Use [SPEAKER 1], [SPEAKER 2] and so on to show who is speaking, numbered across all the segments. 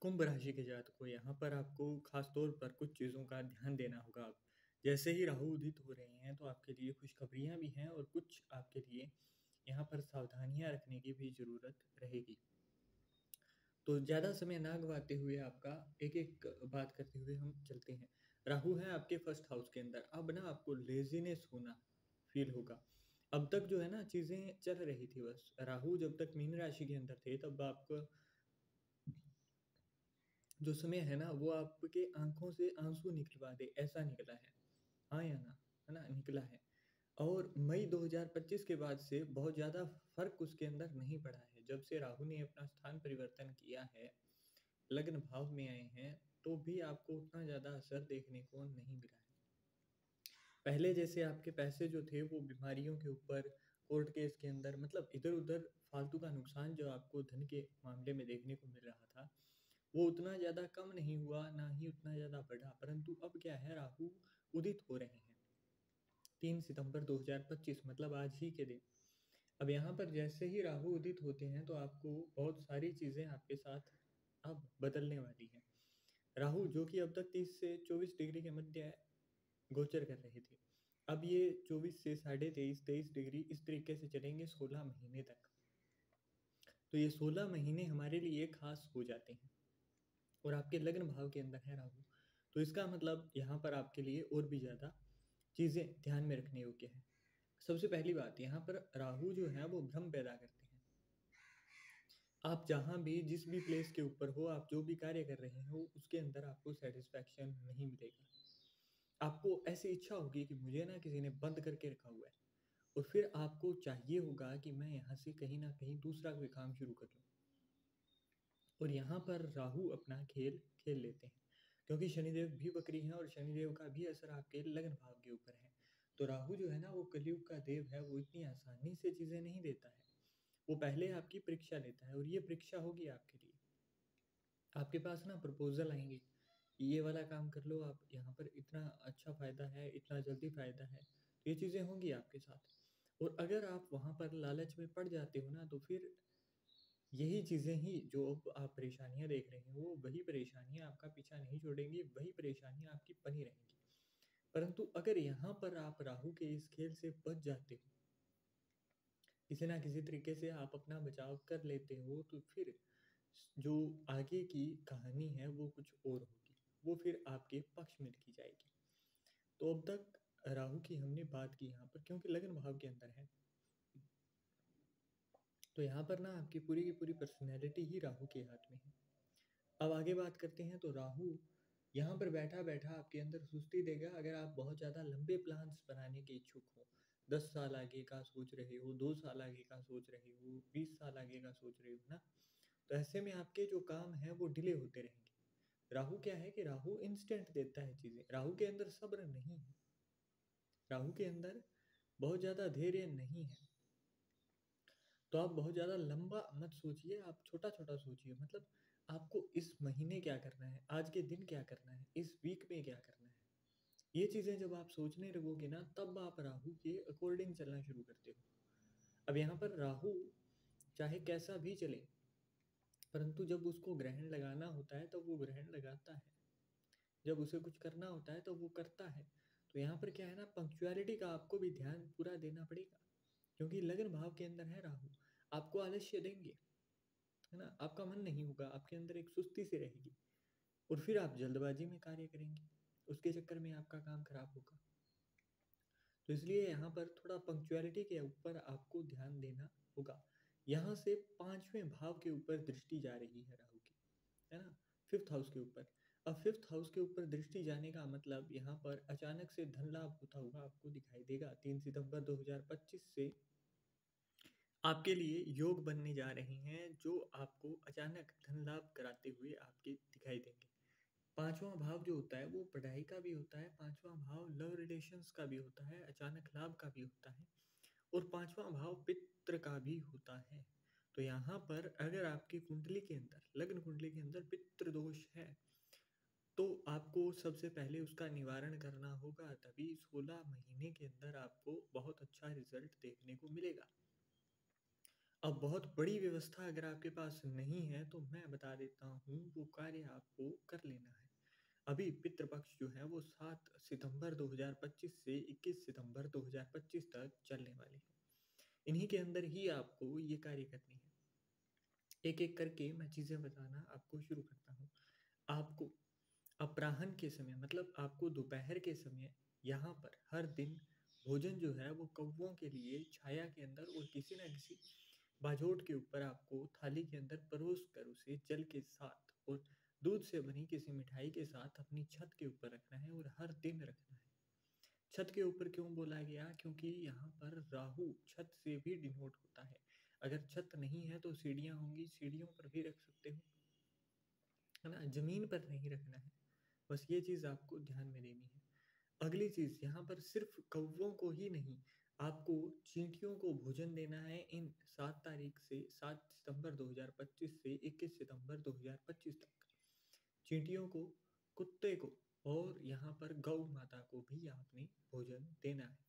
[SPEAKER 1] कुंभ राशि के जातकों को यहाँ पर आपको खास तौर पर कुछ चीज़ों का ध्यान देना होगा। अब जैसे ही राहु उदित हो रहे हैं तो आपके लिए खुशखबरियाँ भी हैं और कुछ आपके लिए यहाँ पर सावधानियाँ रखने की भी ज़रूरत रहेगी। तो ज़्यादा समय ना गवाते हुए आपका एक एक बात करते हुए हम चलते हैं। राहु है आपके फर्स्ट हाउस के अंदर। अब ना आपको लेजीनेस होना फील होगा। अब तक जो है ना चीज़ें चल रही थी, बस राहु जब तक मीन राशि के अंदर थे तब आपको जो समय है ना वो आपके आंखों से आंसू निकलवा दे, ऐसा निकला है। हाँ या ना? है ना? निकला है। और मई 2025 के बाद से बहुत ज़्यादा फर्क उसके अंदर नहीं पड़ा है। जब से राहु ने अपना स्थान परिवर्तन किया है, लग्न भाव में आए हैं, तो भी आपको उतना ज़्यादा असर देखने को नहीं मिला है। पहले जैसे आपके पैसे जो थे वो बीमारियों के ऊपर, कोर्ट केस के अंदर, मतलब इधर उधर फालतू का नुकसान जो आपको धन के मामले में देखने को मिल रहा था, वो उतना ज़्यादा कम नहीं हुआ, ना ही उतना ज़्यादा बढ़ा। परंतु अब क्या है, राहु उदित हो रहे हैं 3 सितंबर 2025, मतलब आज ही के दिन। अब यहाँ पर जैसे ही राहु उदित होते हैं तो आपको बहुत सारी चीज़ें आपके साथ अब बदलने वाली हैं। राहु जो कि अब तक 30 से 24 डिग्री के मध्य गोचर कर रहे थे, अब ये 24 से 23.5 डिग्री इस तरीके से चलेंगे 16 महीने तक। तो ये 16 महीने हमारे लिए खास हो जाते हैं और आपके लग्न भाव के अंदर है राहु। तो इसका मतलब यहाँ पर आपके लिए और भी ज़्यादा चीज़ें ध्यान में रखने योग्य है। सबसे पहली बात, यहाँ पर राहु जो है वो भ्रम पैदा करते हैं। आप जहाँ भी जिस भी प्लेस के ऊपर हो, आप जो भी कार्य कर रहे हो उसके अंदर आपको सेटिस्फैक्शन नहीं मिलेगा। आपको ऐसी इच्छा होगी कि मुझे ना किसी ने बंद करके रखा हुआ है, और फिर आपको चाहिए होगा कि मैं यहाँ से कहीं ना कहीं दूसरा कोई काम शुरू कर लूँ। और यहाँ पर राहु अपना खेल खेल लेते हैं, क्योंकि शनिदेव भी वक्री हैं और शनिदेव का भी असर आपके लग्न भाव के ऊपर है। तो राहु जो है ना वो कलयुग का देव है, वो इतनी आसानी से चीज़ें नहीं देता है। वो पहले आपकी परीक्षा लेता है, और ये परीक्षा होगी आपके लिए। आपके पास ना प्रपोजल आएंगे, ये वाला काम कर लो आप, यहाँ पर इतना अच्छा फ़ायदा है, इतना जल्दी फ़ायदा है। तो ये चीज़ें होंगी आपके साथ। और अगर आप वहाँ पर लालच में पड़ जाते हो ना, तो फिर यही चीज़ें ही जो अब आप परेशानियाँ देख रहे हैं, वो वही परेशानियाँ आपका पीछा नहीं छोड़ेंगी, वही परेशानियाँ आपकी बनी रहेंगी। परंतु अगर यहाँ पर आप राहु के इस खेल से बच जाते हो, किसी ना किसी तरीके से आप अपना बचाव कर लेते हो, तो फिर जो आगे की कहानी है वो कुछ और होगी, वो फिर आपके पक्ष में लिखी जाएगी। तो अब तक राहु की हमने बात की यहाँ पर, क्योंकि लग्न भाव के अंदर है, तो यहाँ पर ना आपकी पूरी की पूरी पर्सनैलिटी ही राहु के हाथ में है। अब आगे बात करते हैं। तो राहु यहाँ पर बैठा बैठा आपके अंदर सुस्ती देगा अगर आप बहुत ज़्यादा लंबे प्लान्स बनाने के इच्छुक हो। 10 साल आगे का सोच रहे हो, 2 साल आगे का सोच रहे हो, 20 साल आगे का सोच रहे हो ना, तो ऐसे में आपके जो काम हैं वो डिले होते रहेंगे। राहु क्या है कि राहु इंस्टेंट देता है चीज़ें, राहु के अंदर सब्र नहीं है, राहु के अंदर बहुत ज़्यादा धैर्य नहीं है। तो आप बहुत ज़्यादा लंबा मत सोचिए, आप छोटा छोटा सोचिए। मतलब आपको इस महीने क्या करना है, आज के दिन क्या करना है, इस वीक में क्या करना है, ये चीज़ें जब आप सोचने लगोगे ना, तब आप राहु के अकॉर्डिंग चलना शुरू करते हो। अब यहाँ पर राहु चाहे कैसा भी चले, परंतु जब उसको ग्रहण लगाना होता है तो वो ग्रहण लगाता है, जब उसे कुछ करना होता है तो वो करता है। तो यहाँ पर क्या है ना, पंक्चुअलिटी का आपको भी ध्यान पूरा देना पड़ेगा, क्योंकि लग्न भाव के अंदर है राहु। आपको आलस्य देंगे, है ना, आपका मन नहीं होगा, आपके अंदर एक सुस्ती सी रहेगी, और फिर आप जल्दबाजी में कार्य करेंगे, उसके चक्कर में आपका काम खराब होगा। तो इसलिए यहाँ पर थोड़ा पंक्चुअलिटी के ऊपर आपको ध्यान देना होगा। यहाँ से 5वें भाव के ऊपर दृष्टि जा रही है राहु की, है ना, 5th हाउस के ऊपर। अब 5th हाउस के ऊपर दृष्टि जाने का मतलब यहाँ पर अचानक से धन लाभ होता हुआ आपको दिखाई देगा। 3 सितंबर 2025 से आपके लिए योग बनने जा रहे हैं, जो आपको अचानक धन लाभ कराते हुए आपके दिखाई देंगे। 5वां भाव जो होता है वो पढ़ाई का भी होता है, 5वां भाव लव रिलेशंस का भी होता है, अचानक लाभ का भी होता है, और 5वां भाव पितृ का भी होता है। तो यहाँ पर अगर आपकी कुंडली के अंदर, लग्न कुंडली के अंदर पितृ दोष है, तो आपको सबसे पहले उसका निवारण करना होगा, तभी 16 महीने के अंदर आपको बहुत अच्छा रिजल्ट देखने को मिलेगा। अब बहुत बड़ी व्यवस्था अगर आपके पास नहीं है तो मैं बता देता हूँ वो कार्य आपको कर लेना है। अभी पितृपक्ष जो है वो 7 सितंबर 2025 से 21 सितंबर 2025 तक चलने वाली है। इन्हीं के अंदर ही आपको ये कार्य करनी है। एक एक करके मैं चीज़ें बताना आपको शुरू करता हूँ। आपको अपराह्न के समय मतलब आपको दोपहर के समय यहाँ पर हर दिन भोजन जो है वो कौवों के लिए छाया के अंदर और किसी ना किसी बाजोट के ऊपर आपको थाली के अंदर परोस कर उसे जल के साथ और दूध से बनी किसी मिठाई के साथ अपनी छत के ऊपर रखना है और हर दिन रखना है। छत के ऊपर क्यों बोला गया? क्योंकि यहाँ पर राहु छत से भी डिनोट होता है। अगर छत नहीं है तो सीढ़ियाँ होंगी, सीढ़ियों पर भी रख सकते हो, है ना? जमीन पर नहीं रखना है। बस ये चीज़ आपको ध्यान में देनी है। अगली चीज़ यहाँ पर सिर्फ कौवों को ही नहीं, आपको चींटियों को भोजन देना है इन 7 तारीख से 7 सितंबर 2025 से 21 सितंबर 2025 तक। चींटियों को, कुत्ते को और यहाँ पर गौ माता को भी आपने भोजन देना है।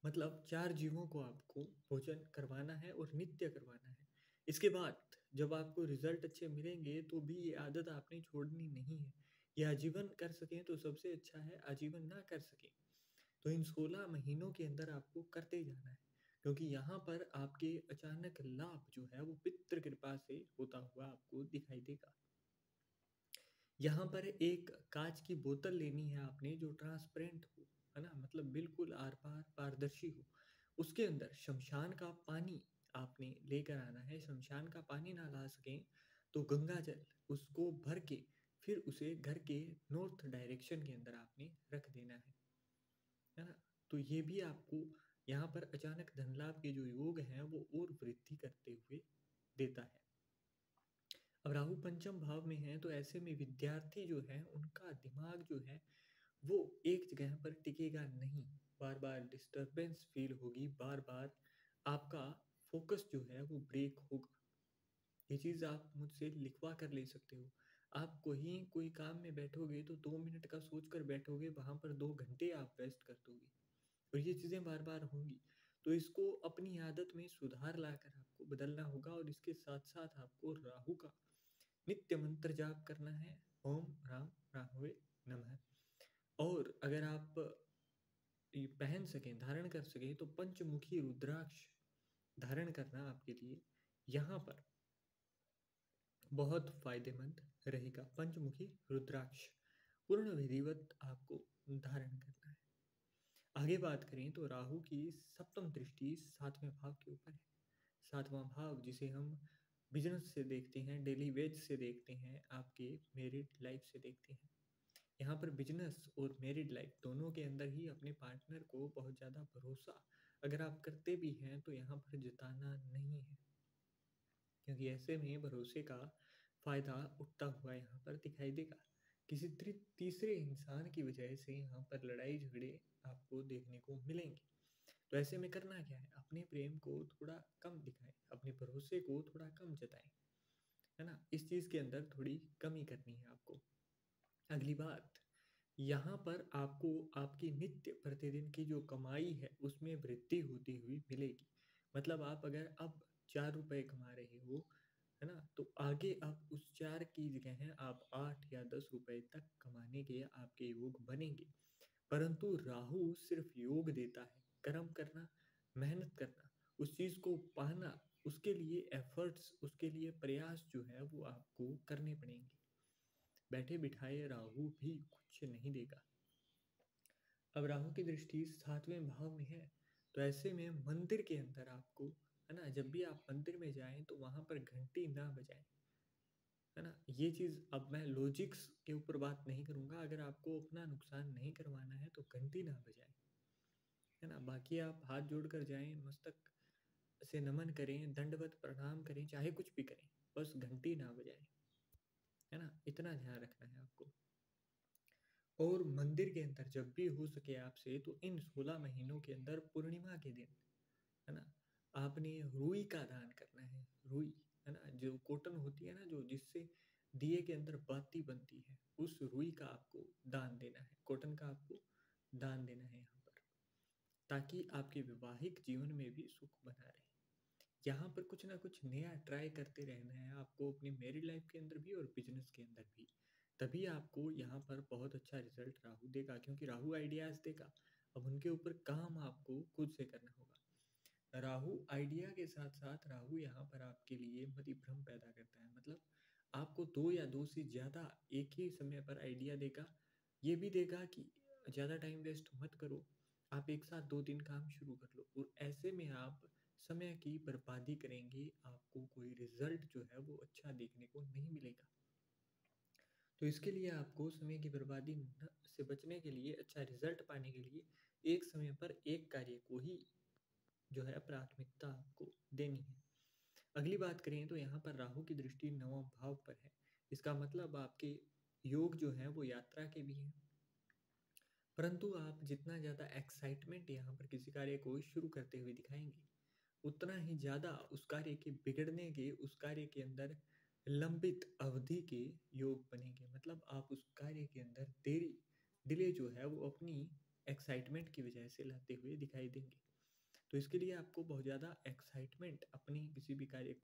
[SPEAKER 1] मतलब 4 जीवों को आपको भोजन करवाना है और नित्य करवाना है। इसके बाद जब आपको रिजल्ट अच्छे मिलेंगे तो भी ये आदत आपने छोड़नी नहीं है। ये आजीवन कर सकें तो सबसे अच्छा है, आजीवन ना कर सकें तो इन 16 महीनों के अंदर आपको करते जाना है। क्योंकि यहाँ पर आपके अचानक लाभ जो है वो पितृ कृपा से होता हुआ आपको दिखाई देगा। यहाँ पर एक कांच की बोतल लेनी है आपने जो ट्रांसपेरेंट हो, है ना? मतलब बिल्कुल आर पार पारदर्शी हो। उसके अंदर शमशान का पानी आपने लेकर आना है। शमशान का पानी ना ला सकें तो गंगा जल उसको भर के फिर उसे घर के नॉर्थ डायरेक्शन के अंदर आपने रख देना है ना? तो ये भी आपको यहाँ पर अचानक धन लाभ के जो योग हैं वो और वृद्धि करते हुए देता है। अब राहु पंचम भाव में है तो ऐसे में विद्यार्थी जो है उनका दिमाग जो है वो एक जगह पर टिकेगा नहीं। बार बार डिस्टरबेंस फील होगी, बार बार आपका फोकस जो है वो ब्रेक होगा। ये चीज़ आप मुझसे लिखवा कर ले सकते हो। आप कहीं कोई काम में बैठोगे तो 2 मिनट का सोच कर बैठोगे, वहां पर 2 घंटे आप वेस्ट कर दोगे और ये चीज़ें बार बार होंगी। तो इसको अपनी आदत में सुधार लाकर आपको बदलना होगा और इसके साथ साथ आपको राहु का नित्य मंत्र जाप करना है। ओम राम राहवे नमः। और अगर आप ये पहन सकें, धारण कर सकें तो पंचमुखी रुद्राक्ष धारण करना आपके लिए यहाँ पर बहुत फायदेमंद रहेगा। पंचमुखी रुद्राक्ष पूर्ण विधिवत आपको धारण करना है। आगे बात करें तो राहु की सप्तम दृष्टि 7वें भाव के ऊपर है। 7वां भाव जिसे हम बिजनेस से देखते हैं, डेली वेज से देखते हैं, आपके मैरिड लाइफ से देखते हैं। यहाँ पर बिजनेस और मैरिड लाइफ दोनों के अंदर ही अपने पार्टनर को बहुत ज़्यादा भरोसा अगर आप करते भी हैं तो यहाँ पर जताना नहीं है। क्योंकि ऐसे में भरोसे का फायदा उठता हुआ यहाँ पर दिखाई देगा। किसी तीसरे इंसान की वजह से यहाँ पर लड़ाई झगड़े आपको देखने को मिलेंगे। तो ऐसे में करना क्या है? अपने प्रेम को थोड़ा कम दिखाएं, अपने भरोसे को थोड़ा कम जताएं, है ना? इस चीज़ के अंदर थोड़ी कमी करनी है आपको। अगली बात, यहाँ पर आपको आपकी नित्य प्रतिदिन की जो कमाई है उसमें वृद्धि होती हुई मिलेगी। मतलब आप अगर अब 4 रुपए कमा रहे हो, है ना? तो आगे आप उस 4 की जगह हैं आप 8 या 10 रुपए तक कमाने के आपके योग बनेंगे। परंतु राहु सिर्फ योग देता है, कर्म करना, मेहनत करना, उस चीज़ को पाना, उसके लिए एफर्ट्स, उसके लिए प्रयास जो है वो आपको करने पड़ेंगे। बैठे बिठाए राहु भी कुछ नहीं देगा। अब राहु की दृष्टि 7वें भाव में है तो ऐसे में मंदिर के अंदर आपको, है ना, जब भी आप मंदिर में जाएं तो वहां पर घंटी ना बजाएं, है ना? ये चीज़ अब मैं लॉजिक्स के ऊपर बात नहीं करूंगा। अगर आपको अपना नुकसान नहीं करवाना है तो घंटी ना बजाएं, है ना? बाकी आप हाथ जोड़कर जाएं, मस्तक से नमन करें, दंडवत प्रणाम करें, चाहे कुछ भी करें, बस घंटी ना बजाएं, है ना? इतना ध्यान रखना है आपको। और मंदिर के अंदर जब भी हो सके आपसे तो इन 16 महीनों के अंदर पूर्णिमा के दिन, है ना, आपने रुई का दान करना है। रुई, है ना, जो कॉटन होती है ना, जो जिससे दिए के अंदर बाती बनती है, उस रुई का आपको दान देना है, कॉटन का आपको दान देना है यहाँ पर, ताकि आपके वैवाहिक जीवन में भी सुख बना रहे। यहाँ पर कुछ ना कुछ नया ट्राई करते रहना है आपको अपनी मैरिड लाइफ के अंदर भी और बिजनेस के अंदर भी। तभी आपको यहाँ पर बहुत अच्छा रिजल्ट राहु देगा, क्योंकि राहु आइडियाज देगा। अब उनके ऊपर काम आपको खुद से करना होगा। राहु आइडिया के साथ साथ राहु यहाँ पर आपके लिए मति भ्रम पैदा करता है। मतलब आपको दो या दो से ज़्यादा एक ही समय पर आइडिया देगा। ये भी देगा कि ज़्यादा टाइम वेस्ट मत करो, आप एक साथ दो तीन काम शुरू कर लो, और ऐसे में आप समय की बर्बादी करेंगे, आपको कोई रिजल्ट जो है वो अच्छा देखने को नहीं मिलेगा। तो इसके लिए आपको समय की बर्बादी से बचने के लिए, अच्छा रिजल्ट पाने के लिए एक समय पर एक कार्य को ही जो है प्राथमिकता आपको देनी है। अगली बात करें तो यहाँ पर राहु की दृष्टि नवम भाव पर है। इसका मतलब आपके योग जो है वो यात्रा के भी हैं, परंतु आप जितना ज़्यादा एक्साइटमेंट यहाँ पर किसी कार्य को शुरू करते हुए दिखाएंगे, उतना ही ज़्यादा उस कार्य के बिगड़ने के, उस कार्य के अंदर लंबित अवधि के योग बनेंगे। मतलब आप उस कार्य के अंदर देरी, डिले जो है वो अपनी एक्साइटमेंट की वजह से लाते हुए दिखाई देंगे। तो इसके लिए आपको बहुत ज़्यादा एक्साइटमेंट अपनी किसी भी कार्य